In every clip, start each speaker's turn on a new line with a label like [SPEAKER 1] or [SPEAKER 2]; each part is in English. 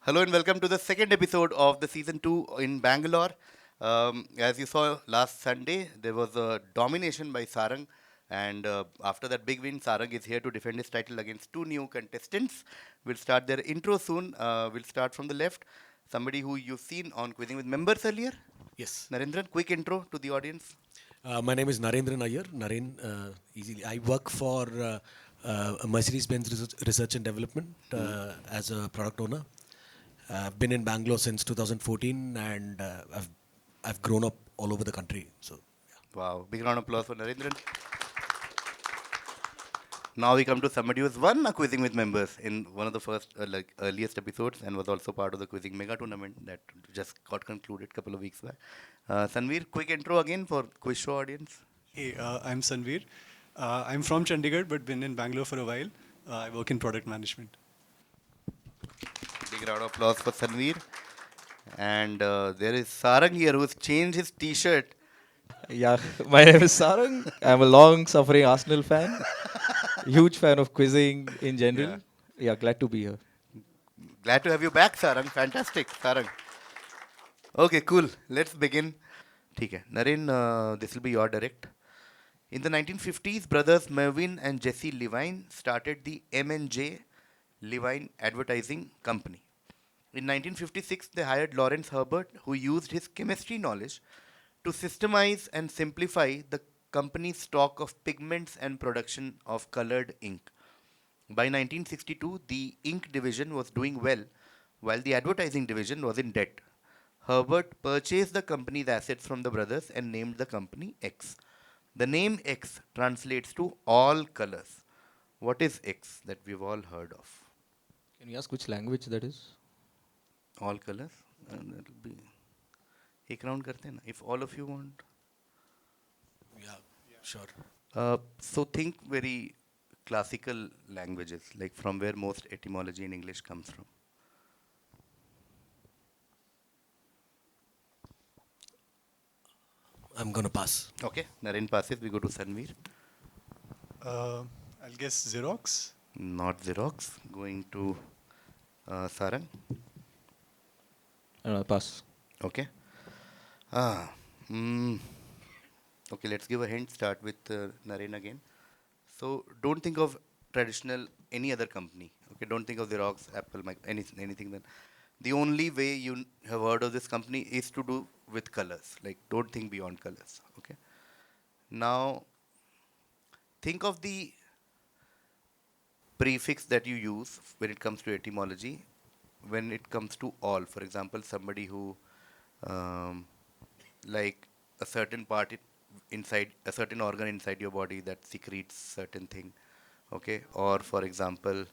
[SPEAKER 1] Hello and welcome to the second episode of the season 2 in Bangalore. As you saw last Sunday, there was a domination by Sarang, and after that big win, Sarang is here to defend his title against two new contestants. We'll start their intro soon. We'll start from the left. Somebody who you've seen on Quizzing with Members earlier.
[SPEAKER 2] Yes.
[SPEAKER 1] Narendran, quick intro to the audience.
[SPEAKER 2] My name is Narendran Iyer. Easily. I work for Mercedes-Benz Research and Development as a product owner. I've been in Bangalore since 2014 and I've grown up all over the country. So,
[SPEAKER 1] Wow, big round of applause for Narendran. Now we come to somebody who's won a quizzing with members in one of the first, earliest episodes, and was also part of the quizzing mega tournament that just got concluded a couple of weeks back. Sanveer, quick intro again for quiz show audience.
[SPEAKER 3] Hey, I'm Sanveer. I'm from Chandigarh but been in Bangalore for a while. I work in product management.
[SPEAKER 1] Big round of applause for Sanveer. And there is Sarang here who's changed his T-shirt.
[SPEAKER 4] Yeah, my name is Sarang. I'm a long-suffering Arsenal fan. Huge fan of quizzing in general. Yeah, glad to be here.
[SPEAKER 1] Glad to have you back, Sarang. Fantastic, Sarang. Okay, cool. Let's begin. ठीक है. Naren, this will be your direct. In the 1950s, brothers Mervyn and Jesse Levine started the M&J Levine Advertising Company. In 1956, they hired Lawrence Herbert, who used his chemistry knowledge to systemize and simplify the company's stock of pigments and production of colored ink. By 1962, the ink division was doing well, while the advertising division was in debt. Herbert purchased the company's assets from the brothers and named the company X. The name X translates to all colors. What is X that we've all heard of?
[SPEAKER 4] Can you ask which language that is?
[SPEAKER 1] All colors? That'll be. एक round करते हैं ना. If all of you want.
[SPEAKER 2] yeah, sure.
[SPEAKER 1] So think very classical languages, like from where most etymology in English comes from.
[SPEAKER 2] I'm going to pass.
[SPEAKER 1] Okay, Naren passes. We go to Sanveer.
[SPEAKER 3] I'll guess Xerox.
[SPEAKER 1] Not Xerox. Going to Sarang.
[SPEAKER 4] Pass.
[SPEAKER 1] Okay. Ah. Mm. Okay, let's give a hint. Start with Naren again. So don't think of traditional any other company. Okay, don't think of Xerox, Apple, anything. Then the only way you have heard of this company is to do with colors. Like don't think beyond colors. Okay. Now think of the prefix that you use when it comes to etymology. When it comes to all, for example, somebody who like a certain part inside a certain organ inside your body that secretes certain thing, okay, or for example,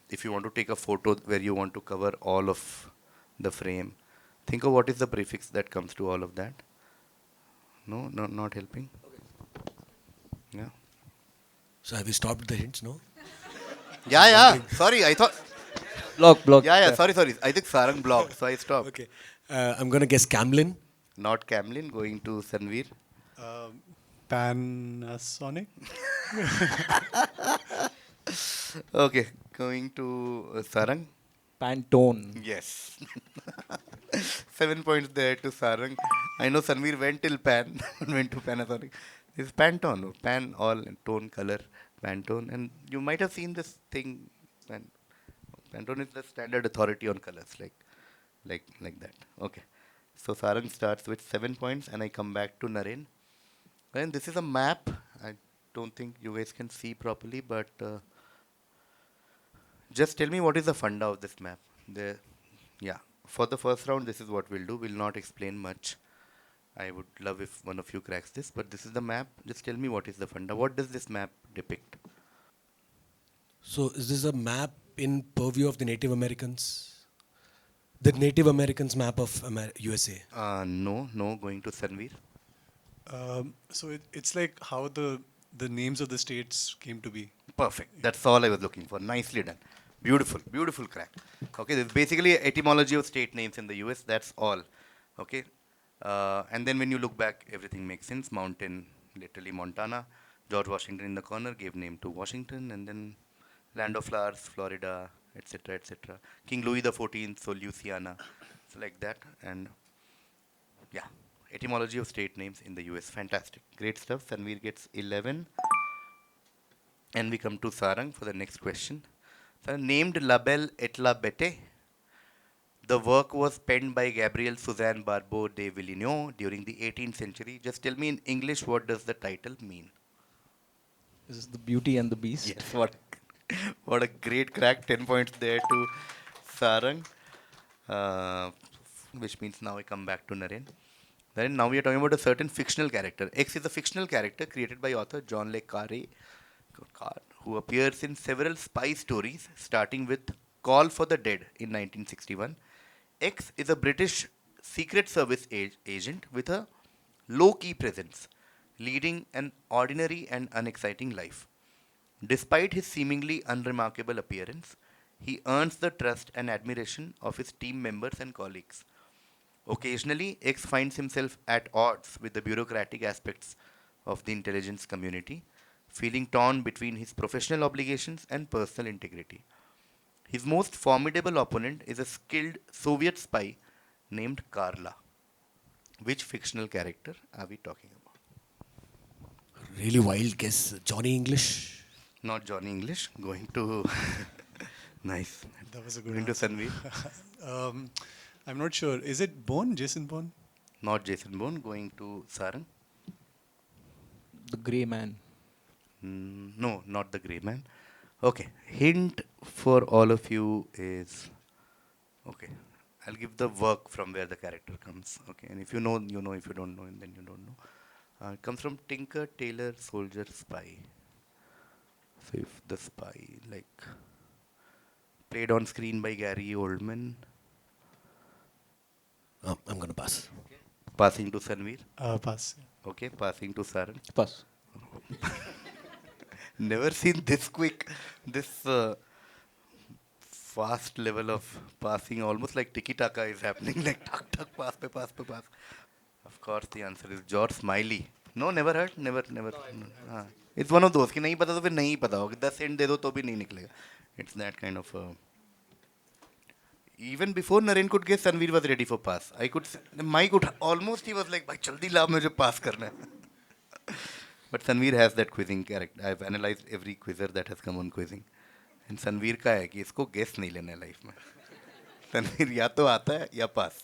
[SPEAKER 1] if you want to take a photo where you want to cover all of the frame, think of what is the prefix that comes to all of that. No, not helping. Yeah.
[SPEAKER 2] So have you stopped the hints, no?
[SPEAKER 1] Yeah, sorry, I thought.
[SPEAKER 4] Block.
[SPEAKER 1] Yeah, sorry, I think Sarang blocked, so I stopped.
[SPEAKER 2] Okay. I'm going to guess Camlin.
[SPEAKER 1] Not Camlin. Going to Sanveer.
[SPEAKER 3] Panasonic.
[SPEAKER 1] Okay, going to Sarang.
[SPEAKER 4] Pantone.
[SPEAKER 1] Yes. 7 points there to Sarang. I know Sanveer went till Pan, went to Panasonic. It's Pantone, no? Pan, all, and tone, color, Pantone. And you might have seen this thing. Pantone is the standard authority on colors, like that. Okay. So Sarang starts with 7 points, and I come back to Naren. And this is a map. I don't think you guys can see properly, but just tell me what is the funda of this map. Yeah. For the first round, this is what we'll do. We'll not explain much. I would love if one of you cracks this, but this is the map. Just tell me what is the funda. What does this map depict?
[SPEAKER 2] So is this a map in purview of the Native Americans? The Native Americans map of USA.
[SPEAKER 1] No. Going to Sanveer.
[SPEAKER 3] So it's like how the names of the states came to be.
[SPEAKER 1] Perfect. That's all I was looking for. Nicely done. Beautiful crack. Okay, this is basically etymology of state names in the US. That's all. Okay. And then when you look back, everything makes sense. Mountain, literally Montana. George Washington in the corner gave name to Washington, and then Land of Flowers, Florida, etc., etc. King Louis the 14th, so Louisiana, so like that. And yeah, etymology of state names in the US. Fantastic, great stuff. Sanveer gets 11, and we come to Sarang for the next question. So, named La Belle et la Bête. The work was penned by Gabrielle Suzanne Barbeau de Villeneuve during the 18th century. Just tell me in English, what does the title mean?
[SPEAKER 4] This is the Beauty and the Beast.
[SPEAKER 1] Yes, what a great crack. 10 points there to Sarang. Uh, which means now I come back to Naren. Then now we are talking about a certain fictional character. X is a fictional character created by author John Le Carre, who appears in several spy stories, starting with Call for the Dead in 1961. X is a British Secret Service agent with a low-key presence, leading an ordinary and unexciting life. Despite his seemingly unremarkable appearance, he earns the trust and admiration of his team members and colleagues. Occasionally, X finds himself at odds with the bureaucratic aspects of the intelligence community, feeling torn between his professional obligations and personal integrity. His most formidable opponent is a skilled Soviet spy named Karla. Which fictional character are we talking about?
[SPEAKER 2] Really wild guess. Johnny English.
[SPEAKER 1] Not Johnny English. Going to nice.
[SPEAKER 3] That was a good
[SPEAKER 1] Going to
[SPEAKER 3] answer.
[SPEAKER 1] Sanveer.
[SPEAKER 3] I'm not sure. Is it Bourne? Jason Bourne?
[SPEAKER 1] Not Jason Bourne. Going to Sarang.
[SPEAKER 4] The Grey Man.
[SPEAKER 1] No, not the Grey Man. Okay. Hint for all of you is okay. I'll give the work from where the character comes. Okay. And if you know, you know. If you don't know, then you don't know. It comes from Tinker, Tailor, Soldier, Spy. So if the spy, like, played on screen by Gary Oldman.
[SPEAKER 2] I'm going to pass.
[SPEAKER 1] Passing to Sanveer.
[SPEAKER 3] Pass.
[SPEAKER 1] Okay. Passing to Sarang.
[SPEAKER 4] Pass.
[SPEAKER 1] Never seen this quick, this fast level of passing, almost like tiki-taka is happening, like tuck, tuck, pass, pe, pass, pe, pass. Of course, the answer is George Smiley. No, never heard, never. No. It's one of those कि नहीं पता तो फिर नहीं पता होगा 10 cent दे दो तो भी नहीं निकलेगा. It's that kind of. Even before Naren could guess, Sanveer was ready for pass. Mike could almost, he was like, भाई जल्दी ला मुझे pass करना है. But Sanveer has that quizzing character. I've analyzed every quizzer that has come on quizzing. And Sanveer का है कि इसको guess नहीं लेना है life में. Sanveer या तो आता है या pass.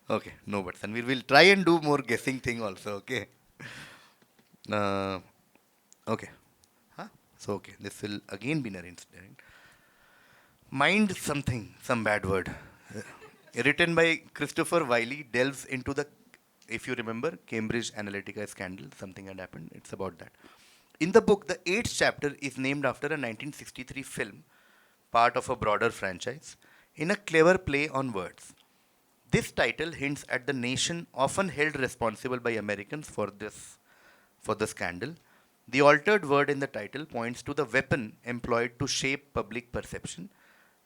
[SPEAKER 1] Okay, no, but Sanveer will try and do more guessing thing also, okay? Okay. Huh? So, okay, this will again be Naren's turn. Mind something, some bad word. Written by Christopher Wiley, delves into the, if you remember, Cambridge Analytica scandal, something had happened. It's about that. In the book, the 8th chapter is named after a 1963 film, part of a broader franchise, in a clever play on words. This title hints at the nation often held responsible by Americans for the scandal. The altered word in the title points to the weapon employed to shape public perception,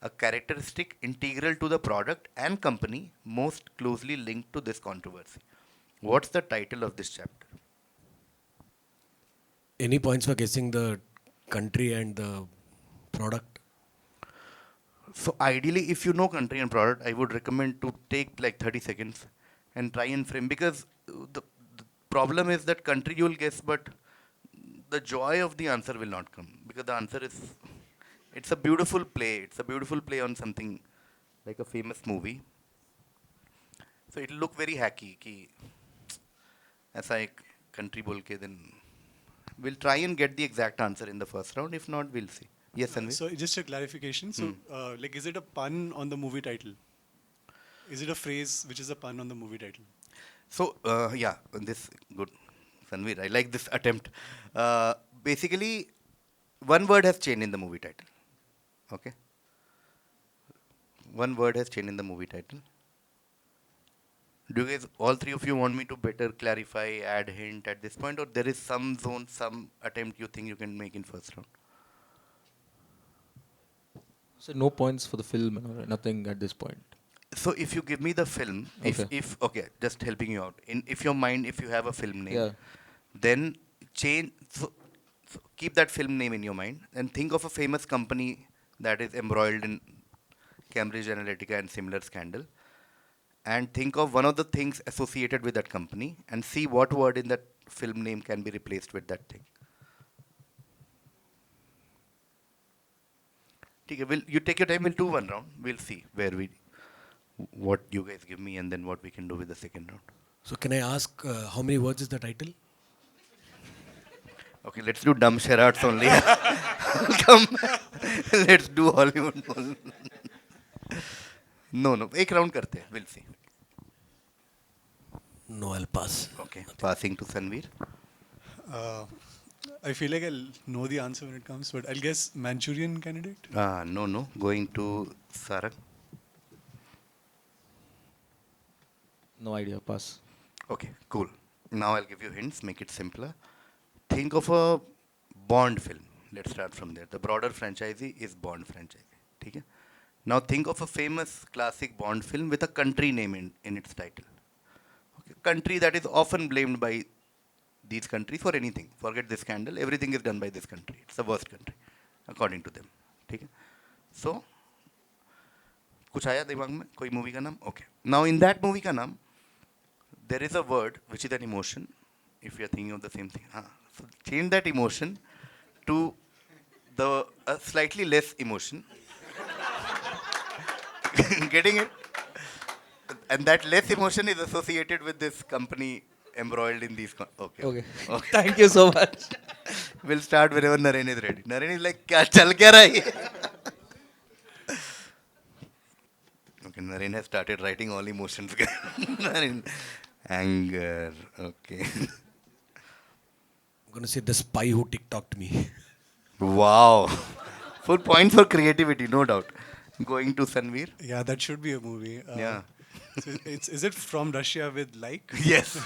[SPEAKER 1] a characteristic integral to the product and company most closely linked to this controversy. What's the title of this chapter?
[SPEAKER 2] Any points for guessing the country and the product?
[SPEAKER 1] So ideally, if you know country and product, I would recommend to take like 30 seconds and try and frame, because the problem is that country you will guess, but the joy of the answer will not come, because the answer is, it's a beautiful play. It's a beautiful play on something like a famous movie. So it will look very hacky कि ऐसा एक country बोल के, then we'll try and get the exact answer in the first round. If not, we'll see. Yes, Sanveer?
[SPEAKER 3] So just a clarification. So, like, is it a pun on the movie title? Is it a phrase which is a pun on the movie title?
[SPEAKER 1] So, yeah, this good. Sanveer, I like this attempt. Basically, one word has changed in the movie title. Okay? One word has changed in the movie title. Do you guys, all three of you, want me to better clarify, add hint at this point, or there is some zone, some attempt you think you can make in first round?
[SPEAKER 4] So no points for the film or nothing at this point.
[SPEAKER 1] So if you give me the film, if okay, just helping you out. If your mind, if you have a film name,
[SPEAKER 4] Yeah.
[SPEAKER 1] then change. So So keep that film name in your mind and think of a famous company that is embroiled in Cambridge Analytica and similar scandal. And think of one of the things associated with that company and see what word in that film name can be replaced with that thing. Okay, you take your time, we'll do one round. We'll see what you guys give me and then what we can do with the second round.
[SPEAKER 2] So can I ask how many words is the title?
[SPEAKER 1] Okay, let's do dumb charades only. Come, let's do Hollywood. No, एक round करते हैं. We'll see.
[SPEAKER 2] No, I'll pass.
[SPEAKER 1] Okay, passing to Sanveer.
[SPEAKER 3] I feel like I'll know the answer when it comes, but I'll guess Manchurian Candidate.
[SPEAKER 1] No. Going to Sarang.
[SPEAKER 4] No idea. Pass.
[SPEAKER 1] Okay, cool. Now I'll give you hints, make it simpler. Think of a Bond film. Let's start from there. The broader franchisee is Bond franchise. Okay? Now think of a famous classic Bond film with a country name in its title. Okay? Country that is often blamed by these countries for anything. Forget this scandal. Everything is done by this country. It's the worst country, according to them. Okay? So, कुछ आया दिमाग में कोई movie का नाम? Okay. Now in that movie का नाम, there is a word which is an emotion. If you are thinking of the same thing, so change that emotion to the slightly less emotion. Getting it? And that less emotion is associated with this company embroiled in these. Okay.
[SPEAKER 4] Thank you so much.
[SPEAKER 1] We'll start whenever Naren is ready. Naren is like, क्या चल क्या रहा है? Okay, Naren has started writing all emotions. Naren, anger. Okay.
[SPEAKER 2] I'm going to say the spy who TikToked me.
[SPEAKER 1] Wow. Full points for creativity, no doubt. Going to Sanveer.
[SPEAKER 3] Yeah, that should be a movie.
[SPEAKER 1] Yeah.
[SPEAKER 3] So is it From Russia with Like?
[SPEAKER 1] Yes.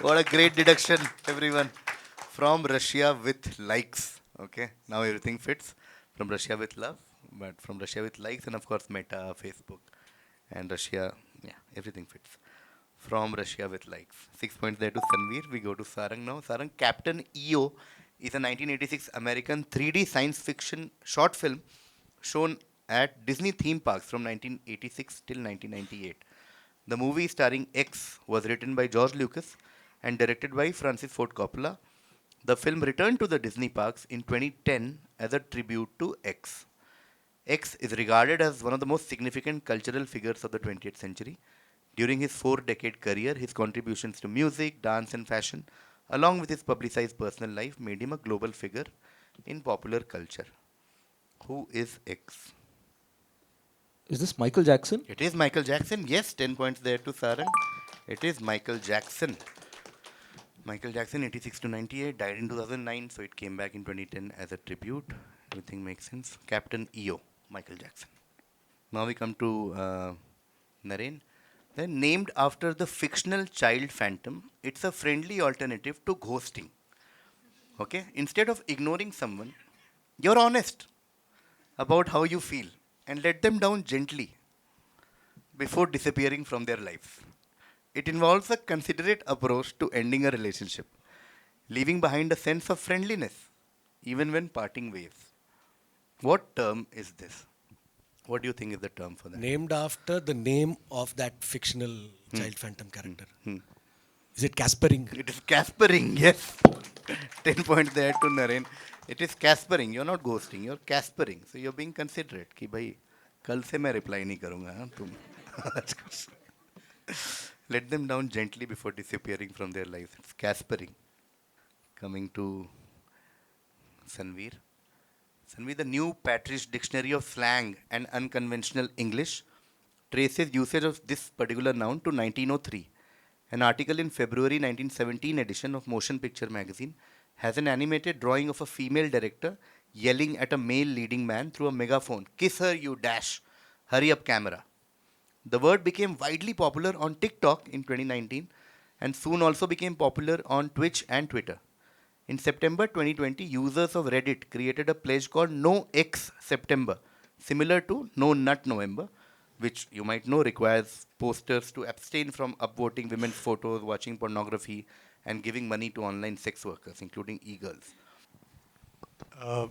[SPEAKER 1] What a great deduction, everyone. From Russia with likes. Okay. Now everything fits. From Russia with love, but from Russia with likes, and of course Meta, Facebook, and Russia. Yeah, everything fits. From Russia with likes. 6 points there to Sanveer. We go to Sarang now. Sarang, Captain EO is a 1986 American 3D science fiction short film shown at Disney theme parks from 1986 till 1998. The movie starring X was written by George Lucas and directed by Francis Ford Coppola. The film returned to the Disney parks in 2010 as a tribute to X. X is regarded as one of the most significant cultural figures of the 20th century. During his 4-decade career, his contributions to music, dance, and fashion, along with his publicized personal life, made him a global figure in popular culture. Who is X?
[SPEAKER 4] Is this Michael Jackson?
[SPEAKER 1] It is Michael Jackson. Yes, 10 points there to Sarang. It is Michael Jackson. Michael Jackson, 86 to 98, died in 2009, so it came back in 2010 as a tribute. Everything makes sense. Captain EO, Michael Jackson. Now we come to Naren. Then, named after the fictional child phantom, it's a friendly alternative to ghosting. Okay? Instead of ignoring someone, you're honest about how you feel and let them down gently before disappearing from their lives. It involves a considerate approach to ending a relationship, leaving behind a sense of friendliness, even when parting ways. What term is this? What do you think is the term for that?
[SPEAKER 2] Named after the name of that fictional child phantom character. Is it Caspering?
[SPEAKER 1] It is Caspering, yes. 10 points there to Naren. It is Caspering. You're not ghosting, you're Caspering. So you're being considerate. कि भाई कल से मैं reply नहीं करूँगा हाँ तुम. Let them down gently before disappearing from their lives. It's Caspering. Coming to Sanveer. Sanveer, the new Patrish Dictionary of Slang and Unconventional English traces usage of this particular noun to 1903. An article in February 1917 edition of Motion Picture magazine has an animated drawing of a female director yelling at a male leading man through a megaphone, "Kiss her, you dash! Hurry up, camera." The word became widely popular on TikTok in 2019 and soon also became popular on Twitch and Twitter. In September 2020, users of Reddit created a pledge called No X September, similar to No Nut November. which you might know requires posters to abstain from upvoting women's photos, watching pornography, and giving money to online sex workers, including e-girls.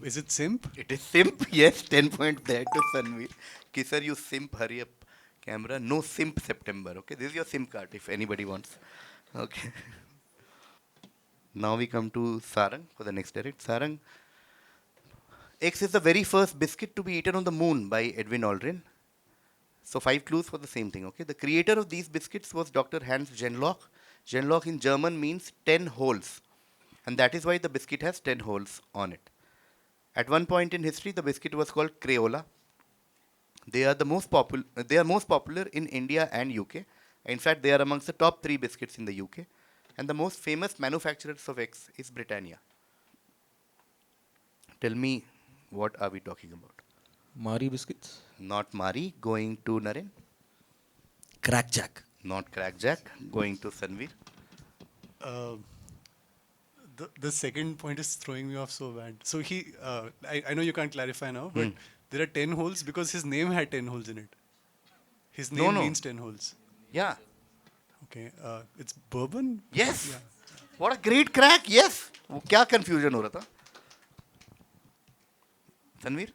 [SPEAKER 3] Is it simp?
[SPEAKER 1] It is simp, yes, 10 points there to Sanveer. Kisar, you simp, hurry up. Camera, no simp September, okay? This is your SIM card if anybody wants. Okay. Now we come to Sarang for the next direct. Sarang, X is the very first biscuit to be eaten on the moon by Edwin Aldrin. So 5 clues for the same thing, okay? The creator of these biscuits was Dr. Hans Genlock. Genlock in German means 10 holes. And that is why the biscuit has 10 holes on it. At one point in history, the biscuit was called Crayola. They are most popular in India and UK. In fact, they are amongst the top 3 biscuits in the UK. And the most famous manufacturers of X is Britannia. Tell me, what are we talking about?
[SPEAKER 4] Mari biscuits.
[SPEAKER 1] Not Mari, going to Naren.
[SPEAKER 2] Crackjack.
[SPEAKER 1] Not Crackjack, going to Sanveer.
[SPEAKER 3] Uh, the second point is throwing me off so bad. So I know you can't clarify now, but there are 10 holes because his name had 10 holes in it. His name
[SPEAKER 1] No.
[SPEAKER 3] means 10 holes.
[SPEAKER 1] Yeah.
[SPEAKER 3] Okay, it's bourbon?
[SPEAKER 1] Yes.
[SPEAKER 3] Yeah.
[SPEAKER 1] What a great crack. Yes. वो क्या confusion हो रहा था? Sanveer?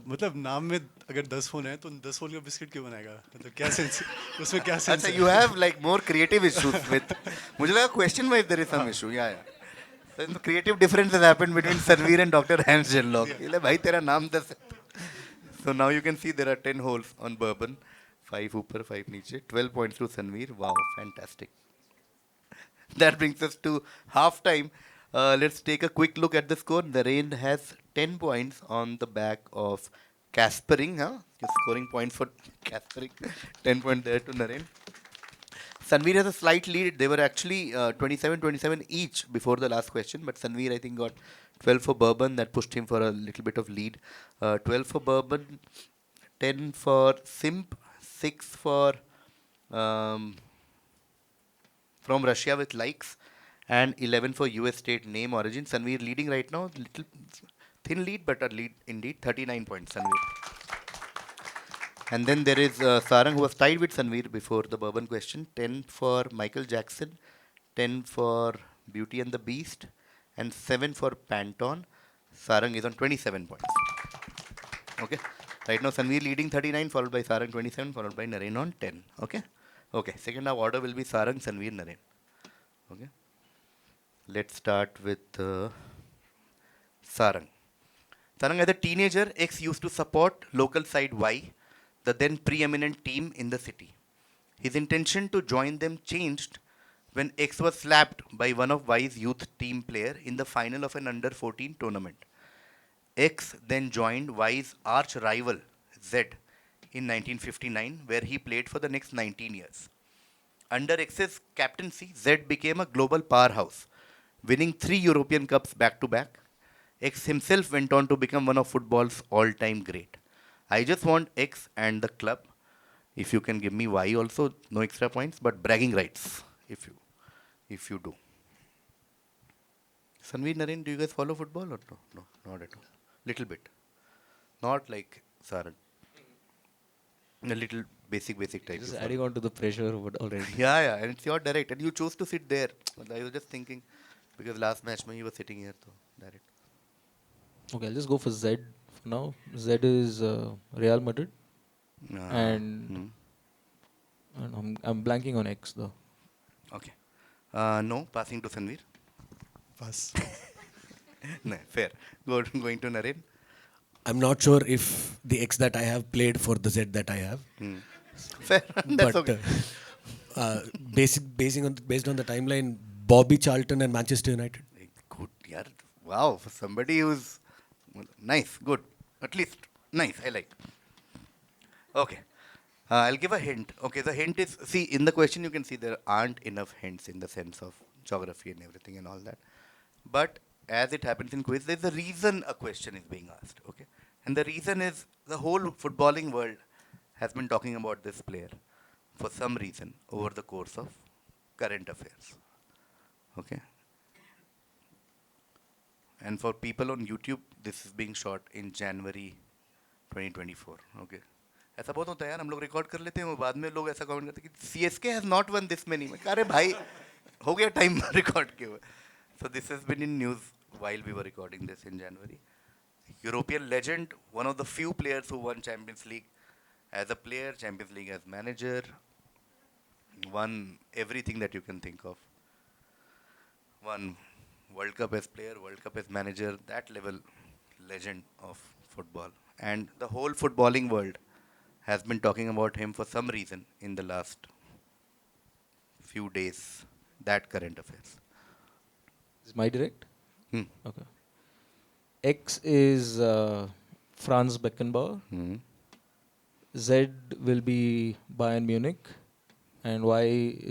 [SPEAKER 3] मतलब नाम में अगर 10 whole हैं तो 10 होल का बिस्किट क्यों बनाएगा? मतलब क्या सेंस? उसमें क्या सेंस
[SPEAKER 1] अच्छा,
[SPEAKER 3] है?
[SPEAKER 1] you have like more creative issues with. मुझे लगा question में if there is some issue. Yeah. So the creative difference has happened between Sanveer and Dr. Hans Genlock. ये भाई तेरा नाम 10 है. So now you can see there are 10 holes on bourbon. 5 ऊपर, 5 नीचे. 12 points to Sanveer. Wow, fantastic. That brings us to half time. Let's take a quick look at the score. Naren has 10 points on the back of Caspering. He's scoring points for Caspering. 10 points there to Naren. Sanveer has a slight lead. They were actually 27-27 each before the last question, but Sanveer, I think, got 12 for bourbon. That pushed him for a little bit of lead. 12 for bourbon, 10 for simp, 6 for from Russia with likes, and 11 for US state name origin. Sanveer leading right now, little thin lead, but a lead indeed. 39 points, Sanveer. And then there is Sarang, who was tied with Sanveer before the bourbon question. 10 for Michael Jackson, 10 for Beauty and the Beast, and 7 for Pantone. Sarang is on 27 points. Okay. Right now, Sanveer leading 39, followed by Sarang 27, followed by Naren on 10. Okay. Okay. Second half order will be Sarang, Sanveer, Naren. Okay. Let's start with Sarang. Sarang, as a teenager, X used to support local side Y, the then preeminent team in the city. His intention to join them changed when X was slapped by one of Y's youth team player in the final of an under-14 tournament. X then joined Y's arch rival Z in 1959, where he played for the next 19 years. Under X's captaincy, Z became a global powerhouse, winning 3 European Cups back-to-back. X himself went on to become one of football's all-time great. I just want X and the club. If you can give me Y also, no extra points, but bragging rights, if you do. Sanveer, Naren, do you guys follow football or no? No, not at all. Little bit. Not like Sarang. A little basic type.
[SPEAKER 4] Just adding on to the pressure already.
[SPEAKER 1] Yeah, and it's your direct, and you chose to sit there. I was just thinking, because last match you were sitting here, so direct.
[SPEAKER 4] Okay, I'll just go for Z for now. Z is Real Madrid. And I'm blanking on X though.
[SPEAKER 1] Okay. No, passing to Sanveer.
[SPEAKER 3] Pass.
[SPEAKER 1] No, fair. Going to Naren.
[SPEAKER 2] I'm not sure if the X that I have played for the Z that I have.
[SPEAKER 1] Fair. That's
[SPEAKER 2] But
[SPEAKER 1] okay.
[SPEAKER 2] based on the timeline, Bobby Charlton and Manchester United.
[SPEAKER 1] Good, yeah. Wow, for somebody who's nice, good. At least nice, I like. Okay. I'll give a hint. Okay, the hint is, see, in the question you can see there aren't enough hints in the sense of geography and everything and all that. But as it happens in quiz, there's a reason a question is being asked. Okay. And the reason is the whole footballing world has been talking about this player for some reason over the course of current affairs. Okay. And for people on YouTube, this is being shot in January 2024. Okay. ऐसा बहुत होता है यार, हम लोग record कर लेते हैं, वो बाद में लोग ऐसा कमेंट करते हैं कि CSK has not one this many. मैं कहा, अरे भाई हो गया टाइम रिकॉर्ड के हुए. So this has been in news while we were recording this in January. European legend, one of the few players who won Champions League as a player, Champions League as manager, won everything that you can think of. Won World Cup as player, World Cup as manager, that level legend of football. And the whole footballing world has been talking about him for some reason in the last few days. That current affairs.
[SPEAKER 4] Is my direct?
[SPEAKER 1] Hmm.
[SPEAKER 4] Okay. X is Franz Beckenbauer.
[SPEAKER 1] Hmm.
[SPEAKER 4] Z will be Bayern Munich. And Y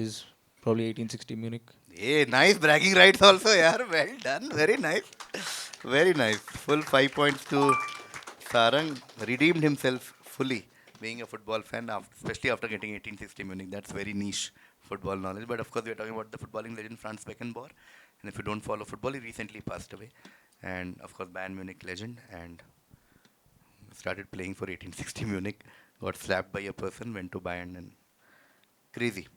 [SPEAKER 4] is probably 1860 Munich.
[SPEAKER 1] Hey, nice bragging rights also, yeah. Well done. Very nice. Very nice. Full 5 points to Sarang. Redeemed himself fully, being a football fan, especially after getting 1860 Munich. That's very niche football knowledge. But of course, we are talking about the footballing legend Franz Beckenbauer. And if you don't follow football, he recently passed away. And of course, Bayern Munich legend. And started playing for 1860 Munich. Got slapped by a person, went to Bayern, and crazy.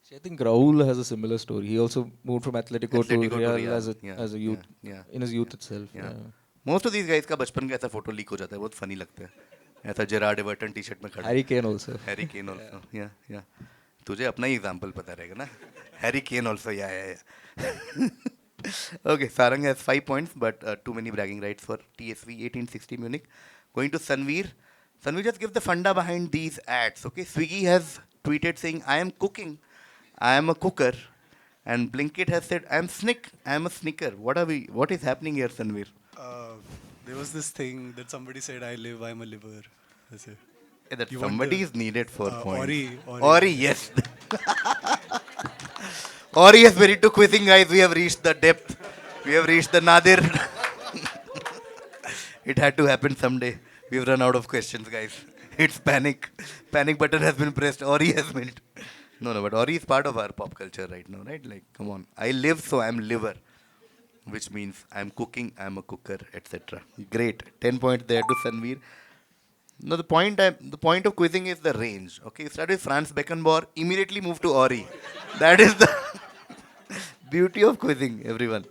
[SPEAKER 4] See, I think Raul has a similar story. He also moved from Atletico to
[SPEAKER 1] Atletico to
[SPEAKER 4] Real,
[SPEAKER 1] Real.
[SPEAKER 4] as a
[SPEAKER 1] Yeah,
[SPEAKER 4] as a youth,
[SPEAKER 1] yeah,
[SPEAKER 4] in his youth itself.
[SPEAKER 1] Yeah.
[SPEAKER 4] Yeah.
[SPEAKER 1] Most of these guys का बचपन का ऐसा photo leak हो जाता है, बहुत funny लगता है. ऐसा जेरार्ड एवर्टन टी शर्ट में खड़ा.
[SPEAKER 4] Harry Kane also.
[SPEAKER 1] Harry Kane also. या तुझे अपना ही एग्जांपल पता रहेगा ना. Harry Kane also. या Okay, Sarang has 5 points, but too many bragging rights for TSV 1860 Munich. Going to Sanveer. Sanveer, just give the funda behind these ads. Okay, Swiggy has tweeted saying, "I am cooking, I am a cooker," and Blinkit has said, "I am a snicker." What is happening here, Sanveer?
[SPEAKER 3] There was this thing that somebody said, I live, I'm a liver. That's it.
[SPEAKER 1] That
[SPEAKER 3] You want
[SPEAKER 1] somebody
[SPEAKER 3] the-
[SPEAKER 1] is needed for points.
[SPEAKER 3] Ori.
[SPEAKER 1] Ori, yes. Ori has very to quizzing, guys. We have reached the depth. We have reached the nadir. It had to happen someday. We've run out of questions, guys. It's panic. Panic button has been pressed. Ori has been. No, but Ori is part of our pop culture right now, right? Like, come on. I live, so I'm liver. Which means I'm cooking, I'm a cooker, etc. Great. 10 points there to Sanveer. No, the point of quizzing is the range. Okay, you start with Franz Beckenbauer, immediately move to Ori. That is the beauty of quizzing, everyone.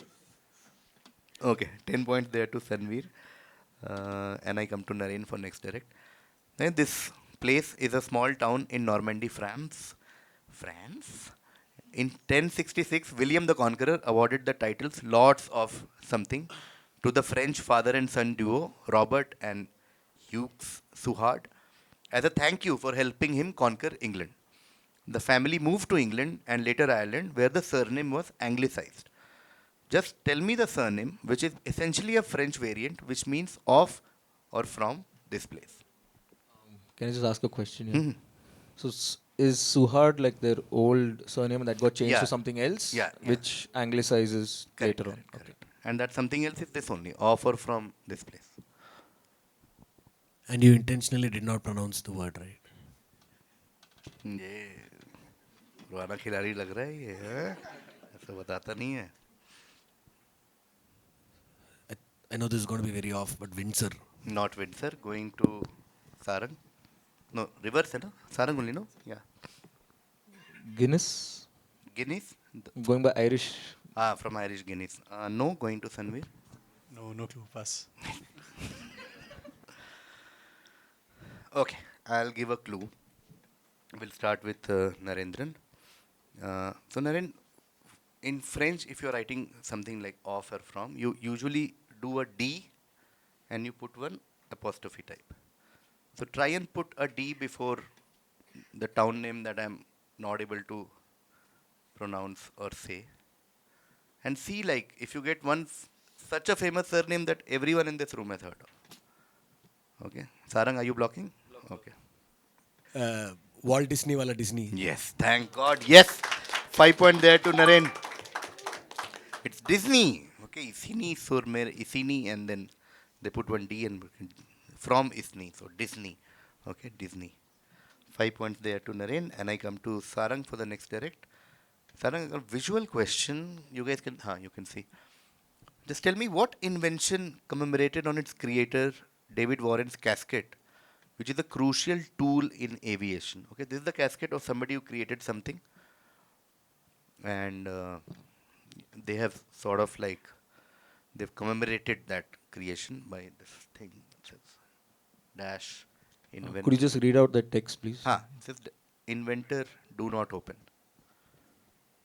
[SPEAKER 1] Okay, 10 points there to Sanveer. And I come to Naren for next direct. Then this place is a small town in Normandy, France. France? In 1066, William the Conqueror awarded the titles Lords of something to the French father and son duo, Robert and Hugh Suhard, as a thank you for helping him conquer England. The family moved to England and later Ireland, where the surname was anglicized. Just tell me the surname, which is essentially a French variant, which means of or from this place.
[SPEAKER 4] Can I just ask a question here? So is Suhard like their old surname that got changed
[SPEAKER 1] Yeah.
[SPEAKER 4] to something else,
[SPEAKER 1] Yeah.
[SPEAKER 4] which anglicizes
[SPEAKER 1] Correct,
[SPEAKER 4] later on?
[SPEAKER 1] correct, correct. And that something else is this only, of or from this place.
[SPEAKER 2] And you intentionally did not pronounce the word right.
[SPEAKER 1] ये पुराना खिलाड़ी लग रहा है ये, हैं? ऐसा बताता नहीं है.
[SPEAKER 2] I know this is going to be very off, but Windsor.
[SPEAKER 1] Not Windsor. Going to Sarang. No, reverse है ना? Sarang only, no? Yeah.
[SPEAKER 4] Guinness,
[SPEAKER 1] Guinness.
[SPEAKER 4] going by Irish.
[SPEAKER 1] From Irish Guinness. No, going to Sanveer.
[SPEAKER 3] No clue. Pass.
[SPEAKER 1] Okay, I'll give a clue. We'll start with Narendran. So Naren, in French, if you're writing something like of or from, you usually do a D and you put one apostrophe type. So try and put a D before the town name that I'm not able to pronounce or say. And see, like, if you get one such a famous surname that everyone in this room has heard of. Okay. Sarang, are you blocking? Okay.
[SPEAKER 2] Walt Disney wala Disney.
[SPEAKER 1] Yes, thank God. Yes. 5 point there to Naren. It's Disney. Okay, Isini, Surmer, Isini, and then they put one D and from Isni. So Disney. Okay, Disney. 5 points there to Naren. And I come to Sarang for the next direct. Sarang, a visual question. You guys can, you can see. Just tell me what invention commemorated on its creator, David Warren's casket, which is a crucial tool in aviation. Okay, this is the casket of somebody who created something, and they have sort of like they've commemorated that creation by this thing. It says dash
[SPEAKER 4] Could you
[SPEAKER 1] inventor.
[SPEAKER 4] just read out that text, please?
[SPEAKER 1] It says inventor do not open.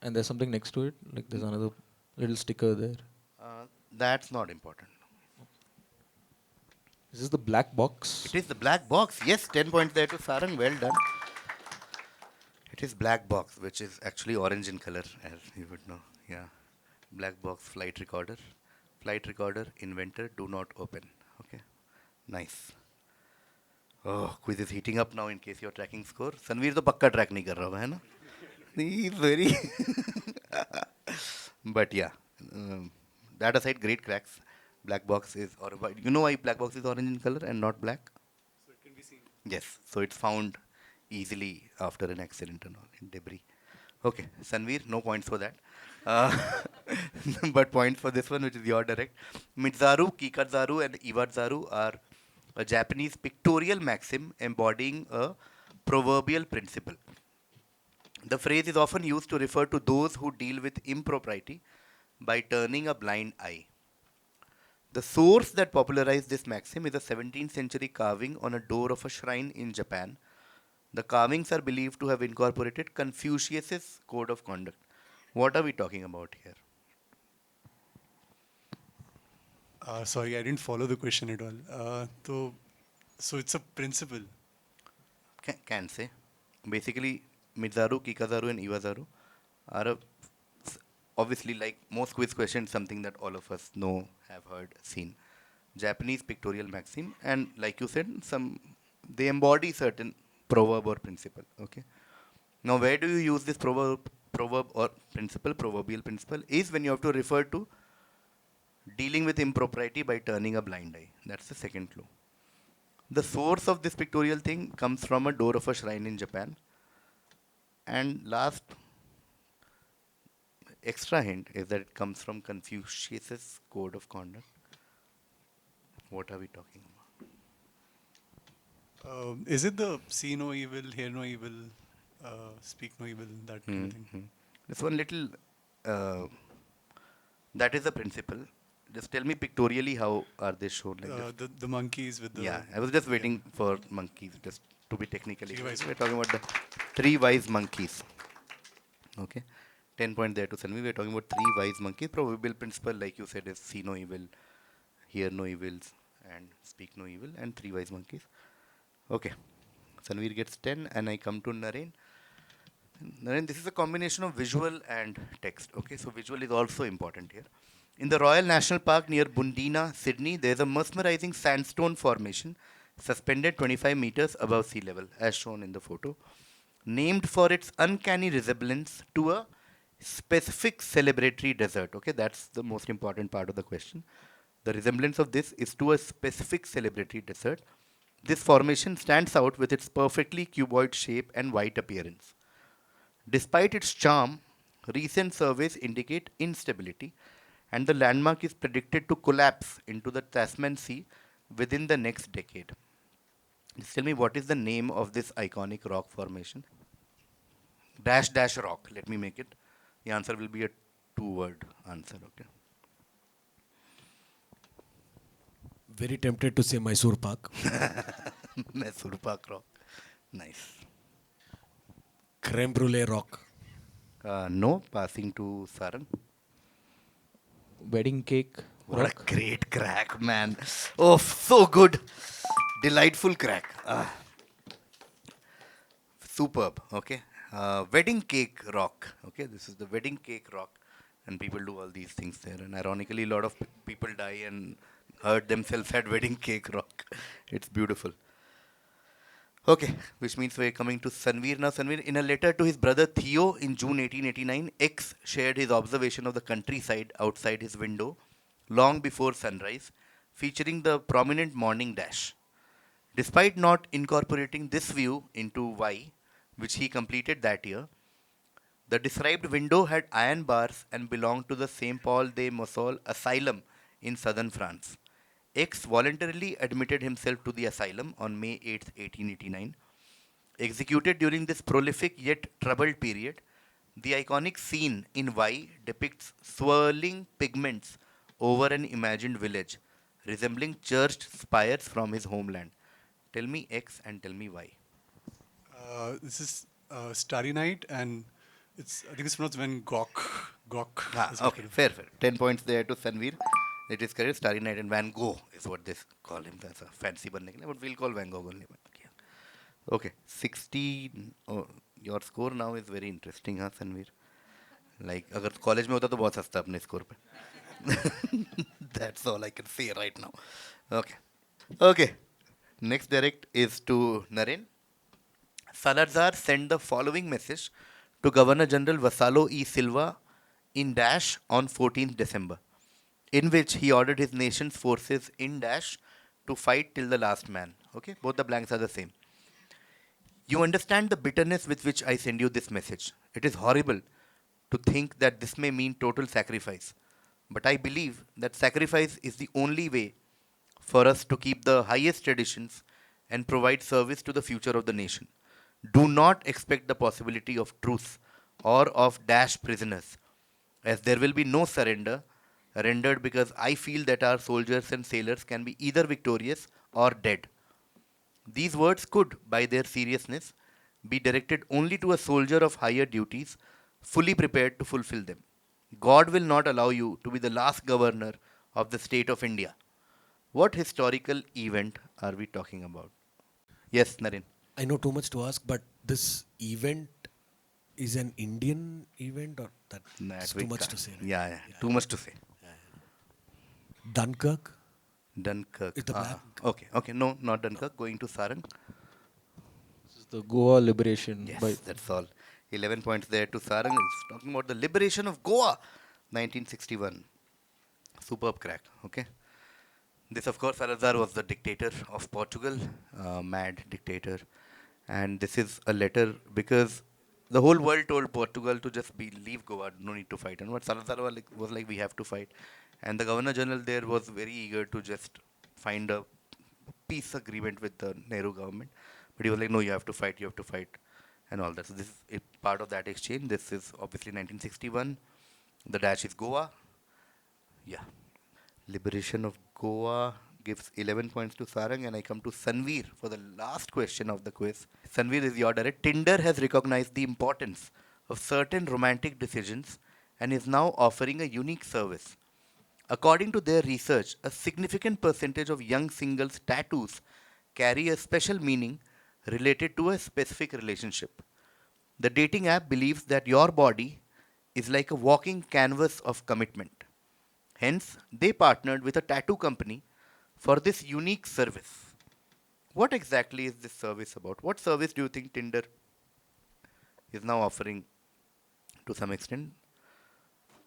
[SPEAKER 4] And there's something next to it, like there's another little sticker there.
[SPEAKER 1] That's not important.
[SPEAKER 4] Is this the black box?
[SPEAKER 1] It is the black box. Yes, 10 points there to Sarang. Well done. It is black box, which is actually orange in color, as you would know. Yeah. Black box flight recorder. Flight recorder, inventor, do not open. Okay. Nice. Oh, quiz is heating up now in case you're tracking score. Sanveer to pakka track nahi kar raha hai na? He's very... But yeah. That aside, great cracks. Black box is... Or you know why black box is orange in color and not black?
[SPEAKER 3] So it can be seen.
[SPEAKER 1] Yes, so it's found easily after an accident and all in debris. Okay, Sanveer, no points for that. Uh, but points for this one, which is your direct. Mitzaru, Kikatzaru, and Iwatzaru are a Japanese pictorial maxim embodying a proverbial principle. The phrase is often used to refer to those who deal with impropriety by turning a blind eye. The source that popularized this maxim is a 17th century carving on a door of a shrine in Japan. The carvings are believed to have incorporated Confucius's code of conduct. What are we talking about here?
[SPEAKER 3] Sorry, I didn't follow the question at all. So it's a principle.
[SPEAKER 1] Can say. Basically, Mitzaru, Kikazaru, and Iwazaru are obviously, like most quiz questions, something that all of us know, have heard, seen. Japanese pictorial maxim, and like you said, they embody certain proverb or principle. Okay. Now, where do you use this proverb or principle, proverbial principle, is when you have to refer to dealing with impropriety by turning a blind eye. That's the second clue. The source of this pictorial thing comes from a door of a shrine in Japan. And last extra hint is that it comes from Confucius's code of conduct. What are we talking about?
[SPEAKER 3] Is it the see no evil, hear no evil, speak no evil, that kind of thing?
[SPEAKER 1] This one little, that is the principle. Just tell me pictorially how are they shown like this?
[SPEAKER 3] The monkeys with the...
[SPEAKER 1] Yeah, I was just waiting for monkeys, just to be technically.
[SPEAKER 3] Three wise
[SPEAKER 1] We're talking about the three wise monkeys. Okay. 10 point there to Sanveer. We're talking about three wise monkeys. Proverbial principle, like you said, is see no evil, hear no evils, and speak no evil, and three wise monkeys. Okay. Sanveer gets 10, and I come to Naren. Naren, this is a combination of visual and text. Okay, so visual is also important here. In the Royal National Park near Bundina, Sydney, there is a mesmerizing sandstone formation suspended 25 meters above sea level, as shown in the photo, named for its uncanny resemblance to a specific celebratory dessert. Okay, that's the most important part of the question. The resemblance of this is to a specific celebratory dessert. This formation stands out with its perfectly cuboid shape and white appearance. Despite its charm, recent surveys indicate instability, and the landmark is predicted to collapse into the Tasman Sea within the next decade. Just tell me, what is the name of this iconic rock formation? Dash dash rock. Let me make it. The answer will be a two-word answer. Okay.
[SPEAKER 2] Very tempted to say Mysore Park.
[SPEAKER 1] Mysore Park rock. Nice.
[SPEAKER 2] Creme brulee rock.
[SPEAKER 1] No. Passing to Sarang.
[SPEAKER 4] Wedding cake.
[SPEAKER 1] What
[SPEAKER 4] rock.
[SPEAKER 1] a great crack, man. Oh, so good. Delightful crack. Superb. Okay. Wedding cake rock. Okay. This is the wedding cake rock. And people do all these things there. And ironically, a lot of people die and hurt themselves at wedding cake rock. It's beautiful. Okay, which means we're coming to Sanveer now. Sanveer, in a letter to his brother Theo in June 1889, X shared his observation of the countryside outside his window long before sunrise, featuring the prominent morning dash. Despite not incorporating this view into Y, which he completed that year, the described window had iron bars and belonged to the Saint Paul de Mossol Asylum in southern France. X voluntarily admitted himself to the asylum on May 8th, 1889. Executed during this prolific yet troubled period, the iconic scene in Y depicts swirling pigments over an imagined village, resembling church spires from his homeland. Tell me X and tell me Y.
[SPEAKER 3] This is Starry Night, and I think it's pronounced Van Gogh. Gogh
[SPEAKER 1] Ah,
[SPEAKER 3] is what
[SPEAKER 1] okay, fair, fair. 10 points there to Sanveer. It is correct. Starry Night and Van Gogh is what they call him. That's a fancy banne ke liye, but we'll call Van Gogh only. Yeah. Okay, 16. Oh, your score now is very interesting, huh, Sanveer? Like, अगर college में होता तो बहुत सस्ता अपने score पे. That's all I can say right now. Okay. Okay. Next direct is to Naren. Salazar sent the following message to Governor General Vassallo E. Silva in Dash on 14th December, in which he ordered his nation's forces in Dash to fight till the last man. Okay, both the blanks are the same. You understand the bitterness with which I send you this message. It is horrible to think that this may mean total sacrifice, but I believe that sacrifice is the only way for us to keep the highest traditions and provide service to the future of the nation. Do not expect the possibility of truce or of dash prisoners, as there will be no surrender rendered because I feel that our soldiers and sailors can be either victorious or dead. These words could, by their seriousness, be directed only to a soldier of higher duties, fully prepared to fulfill them. God will not allow you to be the last governor of the state of India. What historical event are we talking about? Yes, Naren.
[SPEAKER 2] I know too much to ask, but this event is an Indian event, or that's too much to say? Right?
[SPEAKER 1] Yeah, too much to say.
[SPEAKER 2] Dunkirk?
[SPEAKER 1] Dunkirk.
[SPEAKER 2] It's the black.
[SPEAKER 1] Okay. No, not Dunkirk. Going to Sarang.
[SPEAKER 4] This is the Goa liberation.
[SPEAKER 1] Yes, that's all. 11 points there to Sarang. It's talking about the liberation of Goa, 1961. Superb crack. Okay. This, of course, Salazar was the dictator of Portugal, mad dictator. And this is a letter because the whole world told Portugal to just leave Goa, no need to fight. And what Salazar was like, we have to fight. And the Governor General there was very eager to just find a peace agreement with the Nehru government. But he was like, no, you have to fight, and all that. So this is a part of that exchange. This is obviously 1961. The dash is Goa. Yeah. Liberation of Goa gives 11 points to Sarang, and I come to Sanveer for the last question of the quiz. Sanveer is your direct. Tinder has recognized the importance of certain romantic decisions and is now offering a unique service. According to their research, a significant percentage of young singles' tattoos carry a special meaning related to a specific relationship. The dating app believes that your body is like a walking canvas of commitment. Hence, they partnered with a tattoo company for this unique service. What exactly is this service about? What service do you think Tinder is now offering to some extent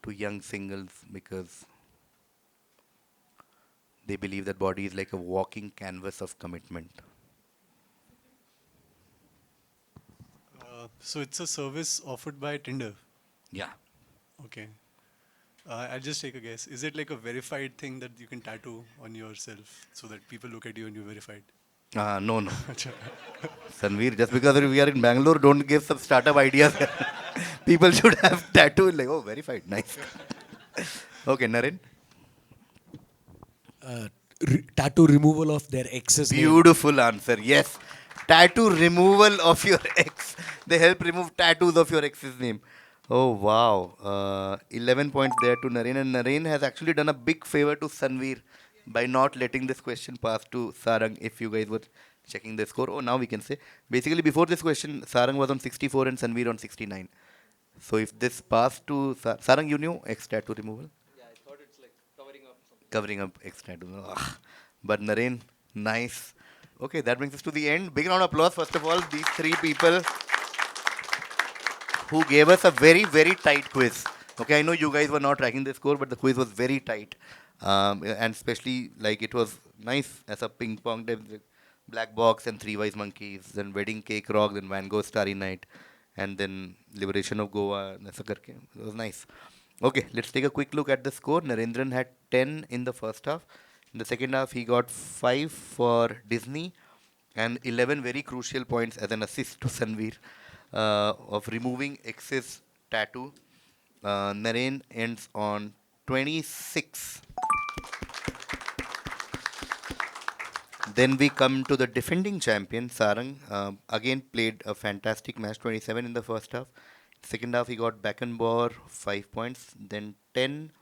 [SPEAKER 1] to young singles because they believe that body is like a walking canvas of commitment?
[SPEAKER 3] So it's a service offered by Tinder.
[SPEAKER 1] Yeah.
[SPEAKER 3] Okay. I'll just take a guess. Is it like a verified thing that you can tattoo on yourself so that people look at you and you're verified?
[SPEAKER 1] No. Sanveer, just because we are in Bangalore, don't give some startup ideas. People should have tattoo like, oh, verified. Nice. Okay, Naren.
[SPEAKER 2] Tattoo removal of their ex's name.
[SPEAKER 1] Beautiful answer. Yes. Tattoo removal of your ex. They help remove tattoos of your ex's name. Oh, wow. 11 points there to Naren. And Naren has actually done a big favor to Sanveer by not letting this question pass to Sarang if you guys were checking the score. Oh, now we can say. Basically, before this question, Sarang was on 64 and Sanveer on 69. So if this passed to Sarang, you knew ex tattoo removal?
[SPEAKER 4] Yeah, I thought it's like covering up something.
[SPEAKER 1] Covering up ex tattoo. Ugh. But Naren, nice. Okay, that brings us to the end. Big round of applause, first of all, these three people who gave us a very, very tight quiz. Okay, I know you guys were not tracking the score, but the quiz was very tight. And especially, like, it was nice as a ping pong type, Black Box and Three Wise Monkeys, then Wedding Cake Rock, then Van Gogh Starry Night, and then Liberation of Goa. It was nice. Okay, let's take a quick look at the score. Narendran had 10 in the first half. In the second half, he got 5 for Disney and 11 very crucial points as an assist to Sanveer of removing excess tattoo. Naren ends on 26. Then we come to the defending champion, Sarang. Again played a fantastic match, 27 in the first half. Second half, he got Beckenbauer 5 points, then 10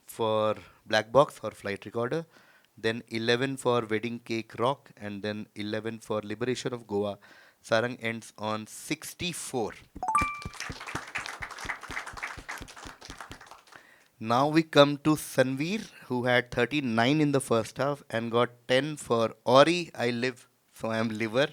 [SPEAKER 1] for Black Box or Flight Recorder, then 11 for Wedding Cake Rock, and then 11 for Liberation of Goa. Sarang ends on 64. Now we come to Sanveer, who had 39 in the first half and got 10 for Ori, I Live, so I am Liver.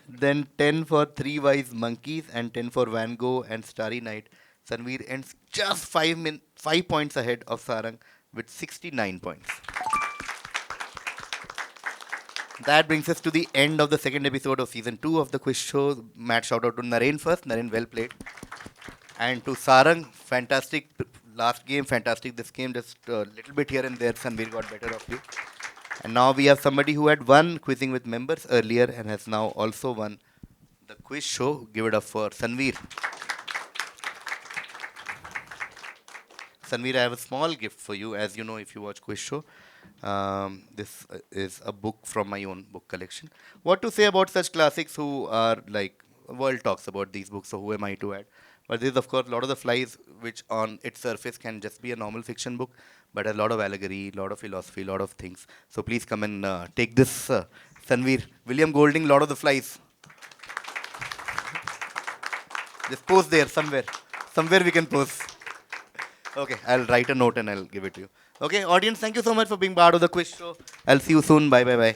[SPEAKER 1] Then 10 for Three Wise Monkeys and 10 for Van Gogh and Starry Night. Sanveer ends just 5 points ahead of Sarang with 69 points. That brings us to the end of the second episode of season 2 of the quiz show. Mad shout out to Naren first. Naren, well played. And to Sarang, fantastic last game, fantastic this game. Just a little bit here and there, Sanveer got better of you. And now we have somebody who had won quizzing with members earlier and has now also won the quiz show. Give it up for Sanveer. Sanveer, I have a small gift for you. As you know, if you watch quiz show, this is a book from my own book collection. What to say about such classics who are like, world talks about these books, so who am I to add? But this is, of course, Lord of the Flies, which on its surface can just be a normal fiction book, but a lot of allegory, a lot of philosophy, a lot of things. So please come and take this, Sanveer. William Golding, Lord of the Flies. Just post there somewhere. Somewhere we can post. Okay, I'll write a note and I'll give it to you. Okay, audience, thank you so much for being part of the quiz show. I'll see you soon. Bye, bye, bye.